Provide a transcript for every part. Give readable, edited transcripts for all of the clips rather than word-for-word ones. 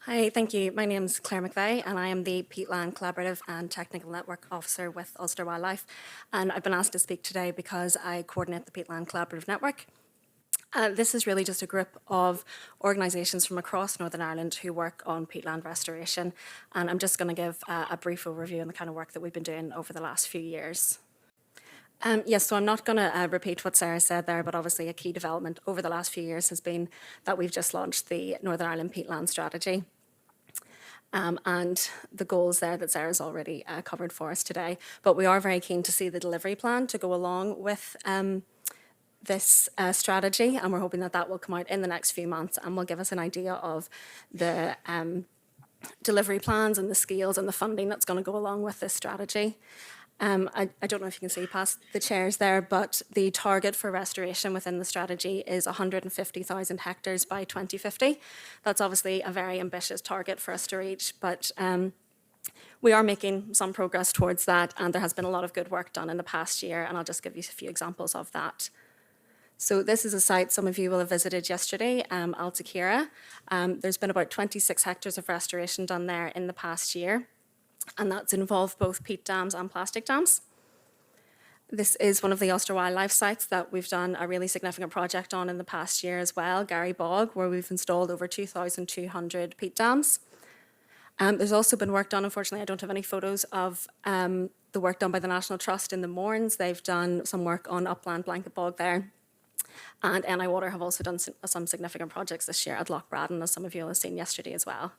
Hi, thank you. My name is Claire McVeigh and I am the Peatland Collaborative and Technical Network Officer with Ulster Wildlife. And I've been asked to speak today because I coordinate the Peatland Collaborative Network. This is really just a group of organisations from across Northern Ireland who work on peatland restoration. And I'm just going to give a brief overview on the kind of work that we've been doing over the last few years. Yes, so I'm not going to repeat what Sarah said there, but obviously a key development over the last few years has been that we've just launched the Northern Ireland Peatland Strategy. And the goals there that Sarah's already covered for us today. But we are very keen to see the delivery plan to go along with this strategy, and we're hoping that that will come out in the next few months and will give us an idea of the delivery plans and the skills and the funding that's going to go along with this strategy. I don't know if you can see past the chairs there, but the target for restoration within the strategy is 150,000 hectares by 2050. That's obviously a very ambitious target for us to reach, but we are making some progress towards that, and there has been a lot of good work done in the past year, and I'll just give you a few examples of that. So this is a site some of you will have visited yesterday, Altakira. There's been about 26 hectares of restoration done there in the past year, and that's involved both peat dams and plastic dams. This is one of the Ulster Wildlife sites that we've done a really significant project on in the past year as well, Gary Bog, where we've installed over 2,200 peat dams. There's also been work done, unfortunately I don't have any photos of the work done by the National Trust in the Mournes. They've done some work on upland blanket bog there. And NI Water have also done some significant projects this year at Loch Braden, as some of you will have seen yesterday as well.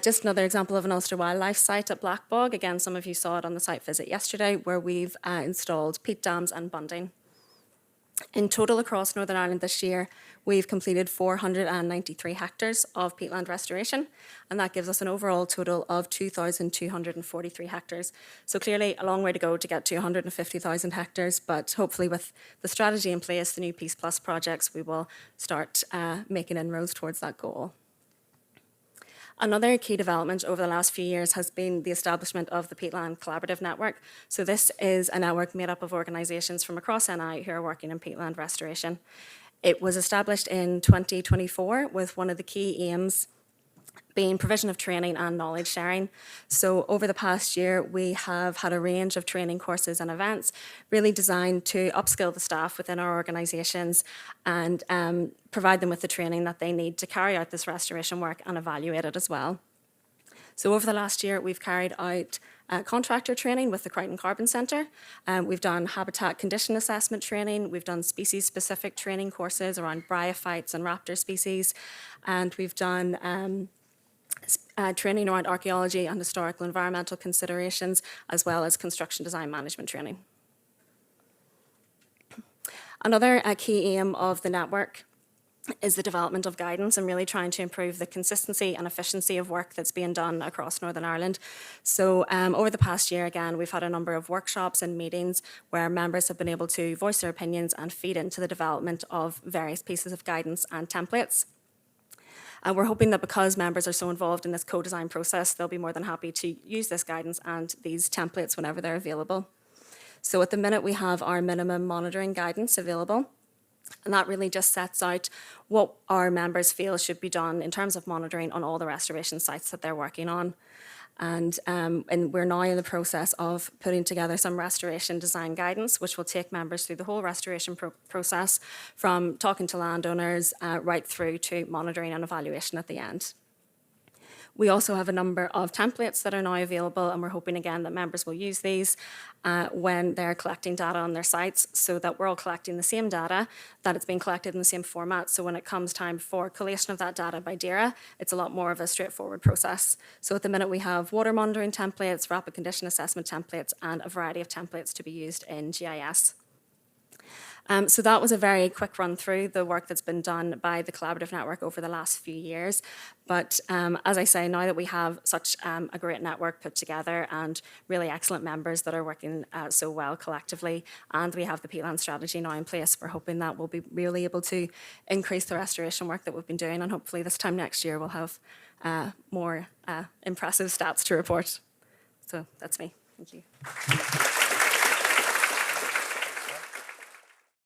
Just another example of an Ulster Wildlife site at Blackbog. Again, some of you saw it on the site visit yesterday, where we've installed peat dams and bunding. In total across Northern Ireland this year, we've completed 493 hectares of peatland restoration, and that gives us an overall total of 2,243 hectares. So clearly a long way to go to get to 150,000 hectares, but hopefully with the strategy in place, the new Peace Plus projects, we will start making inroads towards that goal. Another key development over the last few years has been the establishment of the Peatland Collaborative Network. So this is a network made up of organisations from across NI who are working in peatland restoration. It was established in 2024 with one of the key aims being provision of training and knowledge sharing. So over the past year, we have had a range of training courses and events really designed to upskill the staff within our organisations and provide them with the training that they need to carry out this restoration work and evaluate it as well. So over the last year, we've carried out contractor training with the Crichton Carbon Centre. We've done habitat condition assessment training. We've done species-specific training courses around bryophytes and raptor species. And we've done training around archaeology and historical environmental considerations, as well as construction design management training. Another key aim of the network is the development of guidance and really trying to improve the consistency and efficiency of work that's being done across Northern Ireland. So over the past year, again, we've had a number of workshops and meetings where members have been able to voice their opinions and feed into the development of various pieces of guidance and templates. And we're hoping that because members are so involved in this co-design process, they'll be more than happy to use this guidance and these templates whenever they're available. So at the minute, we have our minimum monitoring guidance available. And that really just sets out what our members feel should be done in terms of monitoring on all the restoration sites that they're working on. And we're now in the process of putting together some restoration design guidance, which will take members through the whole restoration process, from talking to landowners right through to monitoring and evaluation at the end. We also have a number of templates that are now available, and we're hoping again that members will use these when they're collecting data on their sites, so that we're all collecting the same data, that it's being collected in the same format. So when it comes time for collation of that data by DAERA, it's a lot more of a straightforward process. So at the minute we have water monitoring templates, rapid condition assessment templates, and a variety of templates to be used in GIS. So that was a very quick run through the work that's been done by the Collaborative Network over the last few years. But as I say, now that we have such a great network put together and really excellent members that are working so well collectively, and we have the peatland strategy now in place, we're hoping that we'll be really able to increase the restoration work that we've been doing, and hopefully this time next year we'll have more impressive stats to report. So that's me. Thank you.